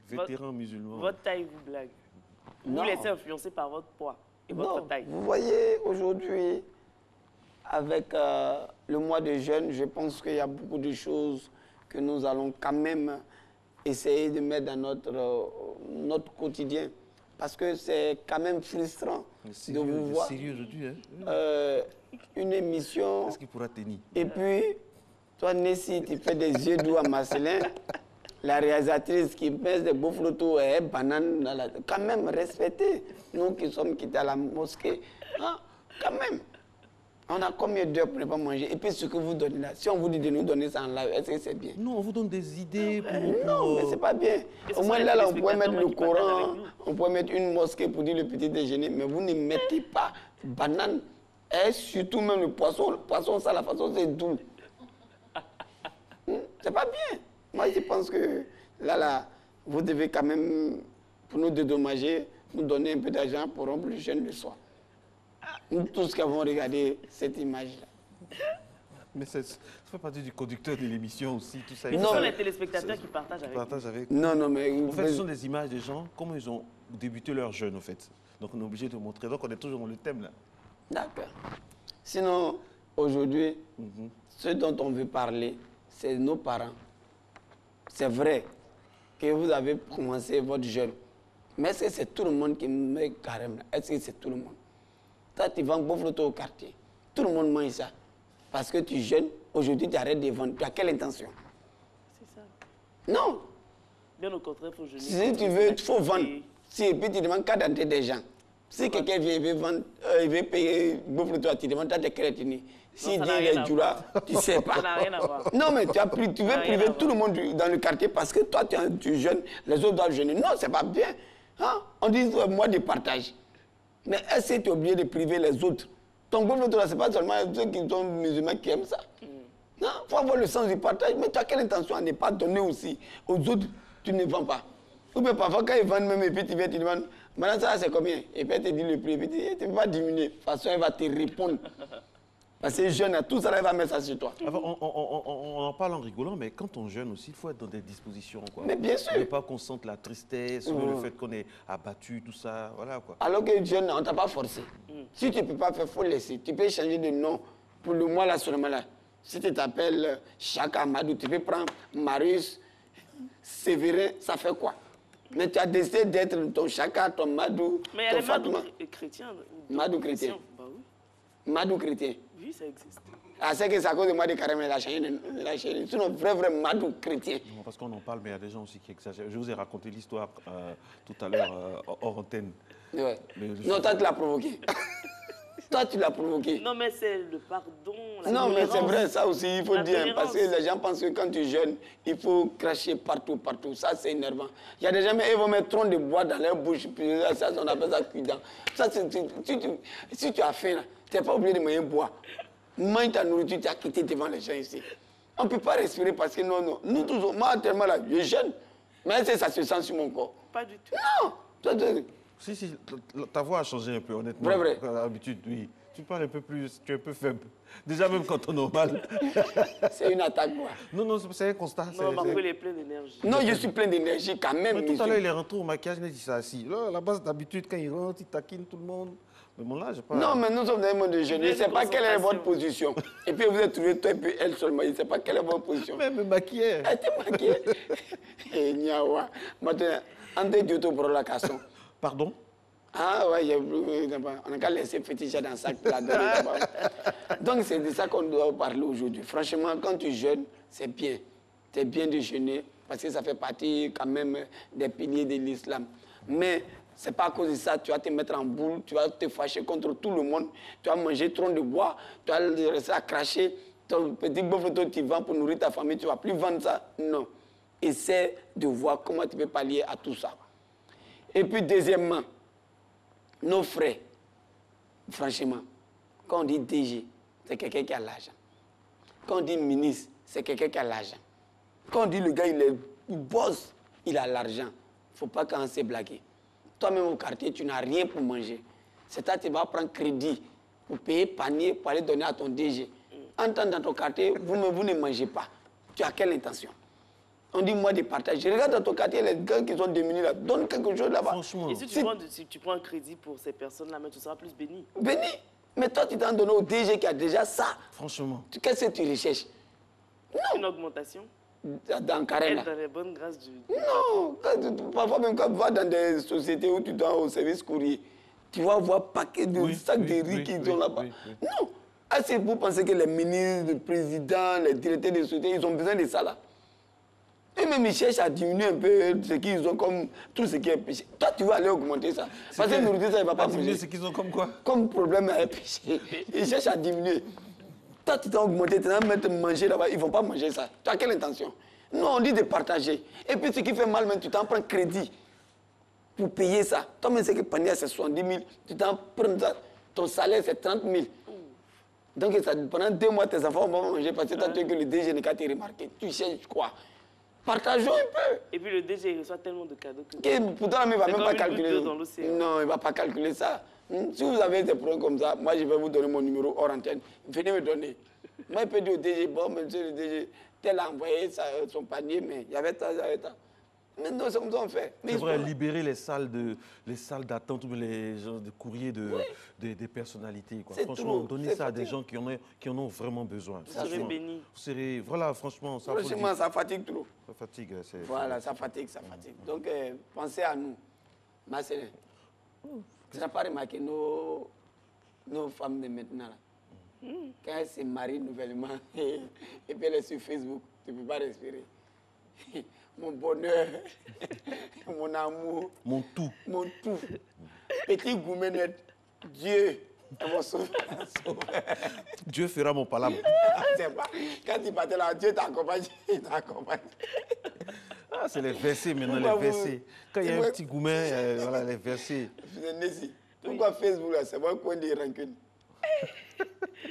Vétéran musulman. Votre taille vous blague. Vous laissez influencer par votre poids et votre taille. Vous voyez, aujourd'hui, avec le mois de jeûne, je pense qu'il y a beaucoup de choses que nous allons quand même essayer de mettre dans notre quotidien. Parce que c'est quand même frustrant de vous voir. Sérieux aujourd'hui, hein? Une émission. Est-ce qu'il pourra tenir? Et puis, toi, Nessie, tu fais des yeux doux à Marcelin. La réalisatrice qui pèse des beaux photos et banane dans la... Quand même, respectez nous qui sommes quittés à la mosquée. Hein? Quand même. On a combien d'heures pour ne pas manger? Et puis ce que vous donnez là, si on vous dit de nous donner ça en live, est-ce que c'est bien? Non, on vous donne des idées pour... Non, mais c'est pas bien. Au moins là, on pourrait mettre le Coran, on pourrait mettre une mosquée pour dire le petit déjeuner, mais vous ne mettez pas banane et surtout même le poisson. Le poisson, ça, la façon, c'est doux. C'est pas bien. Moi, je pense que là, vous devez quand même, pour nous dédommager, nous donner un peu d'argent pour rompre le jeûne le soir. Nous tous qui avons regardé cette image-là. Mais ça fait partie du conducteur de l'émission aussi, tout ça. Mais ce sont les téléspectateurs qui partagent avec nous. Non, mais... En fait, ce sont des images des gens, comment ils ont débuté leur jeûne, en fait. Donc, on est obligé de montrer. Donc, on est toujours dans le thème, là. D'accord. Sinon, aujourd'hui, ce dont on veut parler, c'est nos parents. C'est vrai que vous avez commencé votre jeûne. Mais est-ce que c'est tout le monde qui met carême? Est-ce que c'est tout le monde? Toi, tu vends beau photo au quartier. Tout le monde mange ça. Parce que tu jeûnes, aujourd'hui, tu arrêtes de vendre. Tu as quelle intention? C'est ça. Non. Bien au contraire, il faut jeûner. Si tu veux, il faut vendre. Si, et puis tu demandes qu'à d'entrer des gens. Si quelqu'un vient, il veut vendre, il veut payer beau photo, tu demandes ta crétini. Si il dit les jours, tu ne sais pas. Ça n'a rien à voir. Non, mais tu veux priver tout le monde dans le quartier parce que toi, tu jeûnes, les autres doivent jeûner. Non, c'est pas bien. Hein? On dit moi de partage. Mais est-ce que tu es obligé de priver les autres? Ton bon photo, ce n'est pas seulement ceux qui sont musulmans qui aiment ça. Non, il faut avoir le sens du partage. Mais tu as quelle intention à ne pas donner aussi aux autres? Tu ne vends pas. Ou bien parfois, quand ils vendent même, et puis tu viens, tu demandes, maintenant ça c'est combien? Et puis elle te dit le prix, et puis tu ne peux pas diminuer. De toute façon, elle va te répondre. Parce que jeune, tout ça, elle va mettre ça sur toi. Enfin, on en parle en rigolant, mais quand on jeûne aussi, il faut être dans des dispositions. Quoi. Mais bien sûr. Il ne faut pas qu'on sente la tristesse, le fait qu'on est abattu, tout ça. Voilà, quoi. Alors que jeune, on ne t'a pas forcé. Si tu ne peux pas faire, il faut laisser. Tu peux changer de nom pour le mois là seulement là. Si tu t'appelles Chaka Amadou, tu peux prendre Marius, Sévérin, ça fait quoi? Mais tu as décidé d'être ton Chaka, ton Madou, mais il y a des Madou chrétiens. Madou chrétien. Bah oui. Madou chrétien. Oui, ça existe. Ah, c'est que c'est à cause de moi de carême, il a changé. Sinon, vrai Madou chrétien. Non, parce qu'on en parle, mais il y a des gens aussi qui exagèrent. Je vous ai raconté l'histoire tout à l'heure hors antenne. Ouais. Non, toi, tu l'as provoqué. Toi, tu l'as provoqué. Non, mais c'est le pardon, la non, tolérance. mais c'est vrai, ça aussi, il faut La dire. tolérance. Parce que les gens pensent que quand tu jeûnes, il faut cracher partout, partout. Ça, c'est énervant. Il y a des gens, ils vont mettre trop de bois dans leur bouche. Puis ça, on appelle ça cuidant. Ça, si tu as faim, tu n'es pas obligé de manger bois. Mange ta nourriture, tu as quitté devant les gens ici. On ne peut pas respirer parce que non. Nous tous, moi, tellement là, je jeûne. Mais ça se sent sur mon corps. Pas du tout. Non. Si, ta voix a changé un peu, honnêtement. Vrai. D'habitude, oui. Tu parles un peu plus, tu es un peu faible. Déjà, même quand on est normal. C'est une attaque, quoi. Non, c'est un constat. Non, Marco, il est plein d'énergie. Non, je suis plein d'énergie quand même. Mais tout à l'heure, il est rentré au maquillage, il a dit ça assis. Là, à la base, d'habitude, quand il rentre, il taquine tout le monde. Mais bon, là, j'ai pas... Non, mais nous sommes dans un monde de jeunes. Je ne sais pas quelle est votre position. Et puis, vous êtes trouvé toi et puis elle seulement. Je ne sais pas quelle est votre position. Mais me maquiller. Elle t'est maquillée. Et Niawa. Maintenant, André Dioto pour la casson. Pardon? Ah ouais, on n'a qu'à laisser féticher dans le sac là. Donc c'est de ça qu'on doit parler aujourd'hui. Franchement, quand tu jeûnes, c'est bien. C'est bien de jeûner parce que ça fait partie quand même des piliers de l'islam. Mais c'est pas à cause de ça, tu vas te mettre en boule, tu vas te fâcher contre tout le monde, tu vas manger trop de bois, tu vas rester à cracher, ton petit bouffe tu vends pour nourrir ta famille, tu ne vas plus vendre ça. Non. Essaie de voir comment tu peux pallier à tout ça. Et puis deuxièmement, nos frères, franchement, quand on dit DG, c'est quelqu'un qui a l'argent. Quand on dit ministre, c'est quelqu'un qui a l'argent. Quand on dit le gars, il bosse, il a l'argent. Il ne faut pas commencer à blaguer. Toi-même au quartier, tu n'as rien pour manger. C'est-à-dire que tu vas prendre crédit pour payer panier pour aller donner à ton DG. En temps dans ton quartier, vous ne mangez pas. Tu as quelle intention? On dit moi de partager. Regarde dans ton quartier, les gars qui sont démunis là, donne quelque chose là-bas. Franchement. Et si tu prends un crédit pour ces personnes-là, mais tu seras plus béni. Béni. Mais toi, tu t'en donnes au DG qui a déjà ça. Franchement. Qu'est-ce que tu recherches? Une augmentation. Dans Carré là. Être dans les bonnes grâces du... Non, parfois même quand tu vas dans des sociétés où tu dois au service courrier, tu vas voir paquet de sacs de riz qui sont là-bas. Non. Ah, c'est vous pensez que les ministres, les présidents, les directeurs des sociétés, ils ont besoin de ça là. Et même ils cherchent à diminuer un peu ce qu'ils ont comme tout ce qui est péché. Toi, tu vas aller augmenter ça. Parce que nourriture, ça ne va pas Diminuer manger. ce qu'ils ont comme quoi? Comme problème à péché. Ils cherchent à diminuer. Toi, tu t'as augmenté, tu vas mettre manger là-bas, ils ne vont pas manger ça. Tu as quelle intention? Non, on dit de partager. Et puis ce qui fait mal, même, tu t'en prends crédit pour payer ça. Toi-même, c'est que pendant c'est 70 000, tu t'en prends ça. Ton salaire, c'est 30 000. Donc ça, pendant 2 mois, tes enfants vont manger parce que toi, tu veux que le DG n'a qu'à te remarquer. Tu cherches quoi? Partageons un peu. Et puis le DG reçoit tellement de cadeaux que... Pourtant, il ne va même pas calculer. Dans l'océan. Non, il ne va pas calculer ça. Si vous avez des problèmes comme ça, moi, je vais vous donner mon numéro hors antenne. Venez me donner. Moi, je peux dire au DG, bon, monsieur le DG, tel a envoyé son panier, mais il y avait ça, il y avait ça. Mais non, c'est comme ça qu'on fait. C'est vrai, libérer les salles d'attente ou les gens de courrier des personnalités. Quoi. Franchement, donner ça à des gens qui en ont vraiment besoin. Vous serez bénis. Voilà, franchement, ça franchement, ça fatigue trop. Ça fatigue. Voilà, ça fatigue, ça fatigue. Donc, pensez à nous. Ma sœur, tu n'as pas remarqué nos femmes de maintenant là. Quand elles se marient nouvellement et puis elles sont sur Facebook, tu ne peux pas respirer. Mon bonheur, mon amour, mon tout. Petit gourmet, Dieu est mon sauveur. Dieu fera mon palabre. Quand tu partais là, Dieu t'accompagne, il t'accompagne. Ah, c'est les versets maintenant, les versets. Quand il y a un petit gourmet, voilà, les versets. Pourquoi Facebook là, c'est un coin de rancune?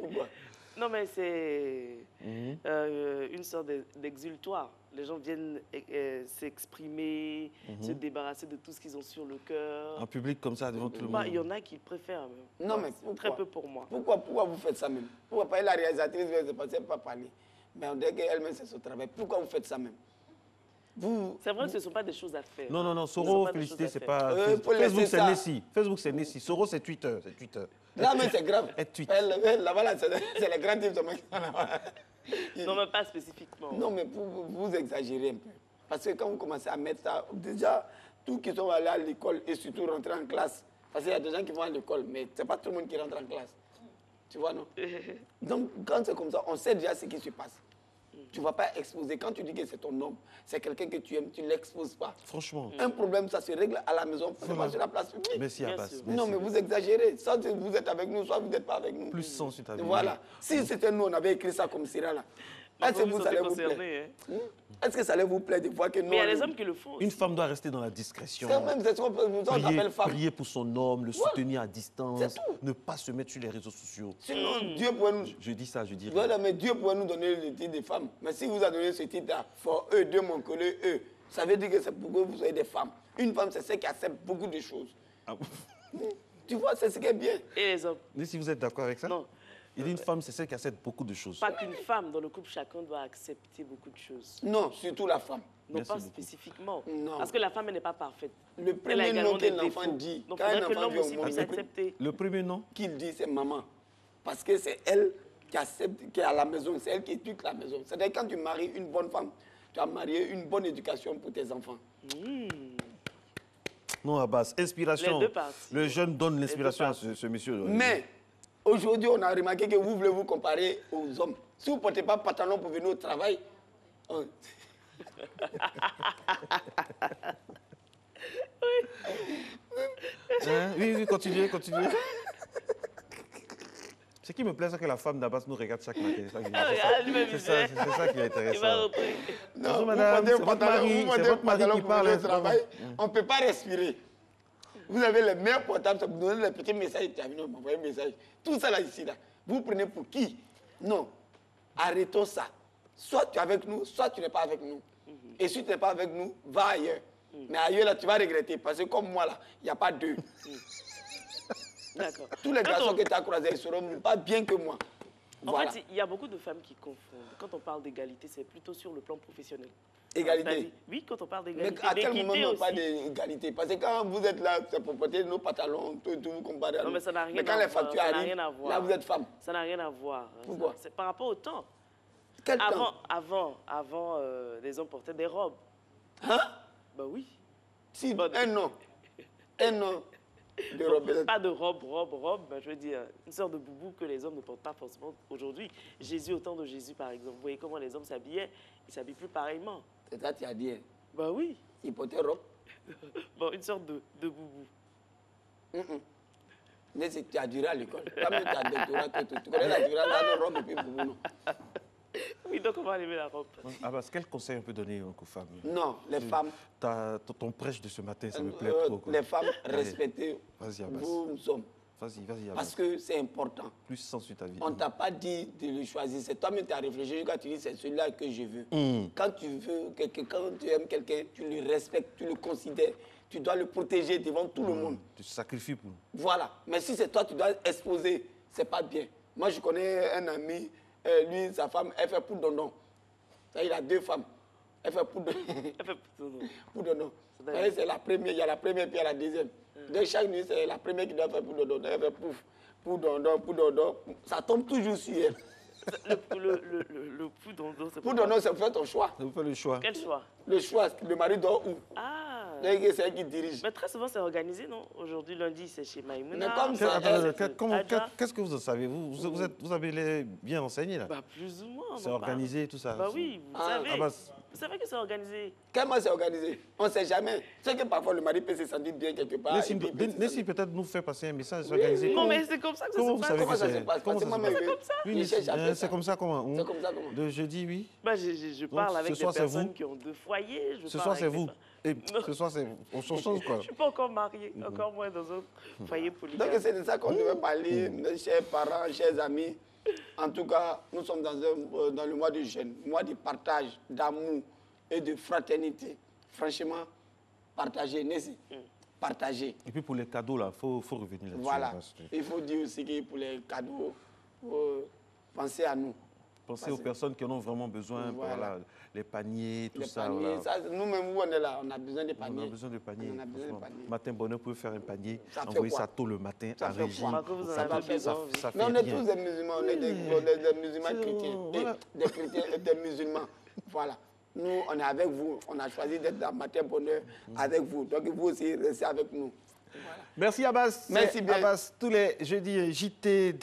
Pourquoi? Non, mais c'est une sorte d'exultoire. Les gens viennent s'exprimer, se débarrasser de tout ce qu'ils ont sur le cœur. En public comme ça, devant tout le monde. Il y en a qui préfèrent. Non, mais très peu pour moi. Pourquoi vous faites ça même? Pourquoi pas la réalisatrice ne pensait pas parler? Mais on dirait qu'elle-même, c'est son travail. Pourquoi vous faites ça même? C'est vrai que ce ne sont pas des choses à faire. Non, Soro, félicité, c'est pas... Facebook, c'est Nessie. Facebook, c'est Nessie. Soro, c'est Twitter. Là, mais c'est grave. Là-bas, c'est les grands types de mecs. Non, mais pas spécifiquement. Non, mais vous exagérez un peu. Parce que quand vous commencez à mettre ça, déjà, tous qui sont allés à l'école et surtout rentrer en classe, parce qu'il y a des gens qui vont à l'école, mais ce n'est pas tout le monde qui rentre en classe. Tu vois, non? Donc, quand c'est comme ça, on sait déjà ce qui se passe. Tu ne vas pas exposer. Quand tu dis que c'est ton homme, c'est quelqu'un que tu aimes, tu ne l'exposes pas. Franchement. Un problème, ça se règle à la maison, pas sur la place publique. Merci, Abbas. Non, mais vous exagérez. Soit vous êtes avec nous, soit vous n'êtes pas avec nous. Plus sens sur ta vie. Voilà. Si c'était nous, on avait écrit ça comme Syrah là. Est-ce que ça allait vous plaire? Est-ce que ça allait vous plaire de voir que nous... Mais il y a des hommes qui le font aussi. Une femme doit rester dans la discrétion. C'est même, c'est ce qu'on appelle femme. Prier pour son homme, le soutenir à distance, ne pas se mettre sur les réseaux sociaux. Sinon, Dieu pourrait nous... Je dis ça, je dis rien. Voilà, mais Dieu pourrait nous donner le titre de femme. Mais si vous a donné ce titre-là, for eux, de mon collègue, eux, ça veut dire que c'est pour que vous soyez des femmes. Une femme, c'est celle qui accepte beaucoup de choses. Ah. Tu vois, c'est ce qui est bien. Et les hommes? Mais si vous êtes d'accord avec ça? Non. Il dit une femme, c'est celle qui accepte beaucoup de choses. Pas qu'une femme. Dans le couple, chacun doit accepter beaucoup de choses. Non, surtout la femme. Non, Merci pas beaucoup. spécifiquement. Non. Parce que la femme, elle n'est pas parfaite. Le Elle a premier également nom des que l'enfant défauts. dit, Donc, quand il un faudrait que enfant l'homme vient au aussi monde, puisse accepter. Le premier nom? qu'il dit, c'est maman. Parce que c'est elle qui accepte, qui est à la maison, c'est elle qui éduque la maison. C'est-à-dire quand tu maries une bonne femme, tu as marié une bonne éducation pour tes enfants. Non, Abbas, inspiration. Les deux parties. Le jeune donne l'inspiration à ce monsieur. Mais aujourd'hui, on a remarqué que vous voulez vous comparer aux hommes. Si vous ne portez pas pantalon pour venir au travail, Hein? Oui, continuez. Ce qui me plaît, c'est que la femme d'Abbas nous regarde chaque matin. C'est ça qui est intéressant. Il va rentrer. non, Bonjour, vous madame, portez c'est votre mari, vous portez c'est votre mari pantalon qui pour parle. venir au travail, on ne peut pas respirer. Vous avez les meilleurs portables, ça vous donne les petits messages, tu as vu, non, m'envoyer un message. Tout ça là, ici, là. Vous prenez pour qui? Non. Arrêtons ça. Soit tu es avec nous, soit tu n'es pas avec nous. Et si tu n'es pas avec nous, va ailleurs. Mais ailleurs, là, tu vas regretter. Parce que comme moi, là, il n'y a pas deux. D'accord. Tous les garçons que tu as croisés, ils seront pas bien que moi. En fait, il y a beaucoup de femmes qui confondent. Quand on parle d'égalité, c'est plutôt sur le plan professionnel. Égalité. Oui, quand on parle d'égalité. Mais à quel moment on parle d'égalité? Parce que quand vous êtes là, c'est pour porter nos pantalons, tout, vous comparez à nous. Non, mais ça n'a rien à voir. Mais quand les factures arrivent, là, vous êtes femme. Ça n'a rien à voir. Pourquoi? C'est par rapport au temps. Quel temps? Avant, les hommes portaient des robes. Hein? Ben oui. Si, un an de robe. Pas de robe, ben, je veux dire, une sorte de boubou que les hommes ne portent pas forcément aujourd'hui. Jésus, au temps de Jésus, par exemple, vous voyez comment les hommes s'habillaient, ils ne s'habillent plus pareillement. C'est ça, tu as dit. Ben oui. Ils portaient robe. Bon, une sorte de boubou. Mais si tu as duré à l'école, quand même tu as doctorat, tu connais la durée dans la robe et puis boubou, non? Oui, donc on va enlever la robe. Abbas, quel conseil on peut donner aux femmes? Non, les femmes... Ton prêche de ce matin, ça me plaît trop. Les femmes, respectez vos hommes. Vas-y, Abbas. Parce que c'est important. Plus sens sur ta vie. On ne t'a pas dit de le choisir. C'est toi-même qui as réfléchi quand tu dis c'est celui-là que je veux. Quand tu veux quelqu'un, quand tu aimes quelqu'un, tu le respectes, tu le considères, tu dois le protéger devant tout le monde. Tu te sacrifies pour. Voilà. Mais si c'est toi, tu dois exposer. C'est pas bien. Moi, je connais un ami, lui, sa femme, elle fait poudre d'ondon. Il a 2 femmes. Elle fait poudre d'ondon. C'est la première, il y a la première puis il y a la deuxième. De chaque nuit, c'est la première qui doit faire poudre d'ondon. Elle fait poudre d'ondon. Ça tombe toujours sur elle. Le poudre d'ondon, c'est poudre d'ondon, c'est faire ton choix. Vous faites le choix. Quel choix? Le choix, le mari dort où? Ah. C'est elle qui dirige. Mais très souvent, c'est organisé, non? Aujourd'hui, lundi, c'est chez Maïmouna. Mais comme ça, qu'est-ce que vous en savez? Vous avez bien renseigné, là? Bah, plus ou moins. C'est organisé, tout ça? Bah oui, vous savez. Vous savez que c'est organisé. Comment c'est organisé? On ne sait jamais. C'est que parfois, le mari peut se sentir bien quelque part. Nessie peut-être nous fait passer un message organisé. Non, mais c'est comme ça que ça se passe. Comment ça se passe? C'est comme ça comment? C'est comme ça comment? De jeudi, oui. Bah, je parle avec des personnes qui ont 2 foyers. Ce soir, c'est vous. Et ce soir, on change quoi? Je ne suis pas encore mariée, encore moins dans un foyer polygame. Donc c'est de ça qu'on devait parler, mes chers parents, chers amis. En tout cas, nous sommes dans le mois de jeûne, mois de partage, d'amour et de fraternité. Franchement, partagez, Nessie. Partagez. Et puis pour les cadeaux, là, il faut revenir là-dessus. Voilà. Il faut dire aussi que pour les cadeaux, pensez à nous. Pensez aux personnes qui en ont vraiment besoin, voilà, les paniers, tout ça. Paniers, voilà. Nous-mêmes, où on est là, on a besoin de paniers. On a besoin de paniers. On a besoin de paniers. Matin bonheur, vous pouvez faire un panier, envoyer ça tôt le matin à Régine. Mais on est tous des musulmans, on est des musulmans chrétiens, des musulmans. Voilà. Nous, on est avec vous. On a choisi d'être dans Matin bonheur avec vous. Donc, vous aussi, restez avec nous. Voilà. Merci Abbas. Merci bien. Abbas, tous les jeudis, JT,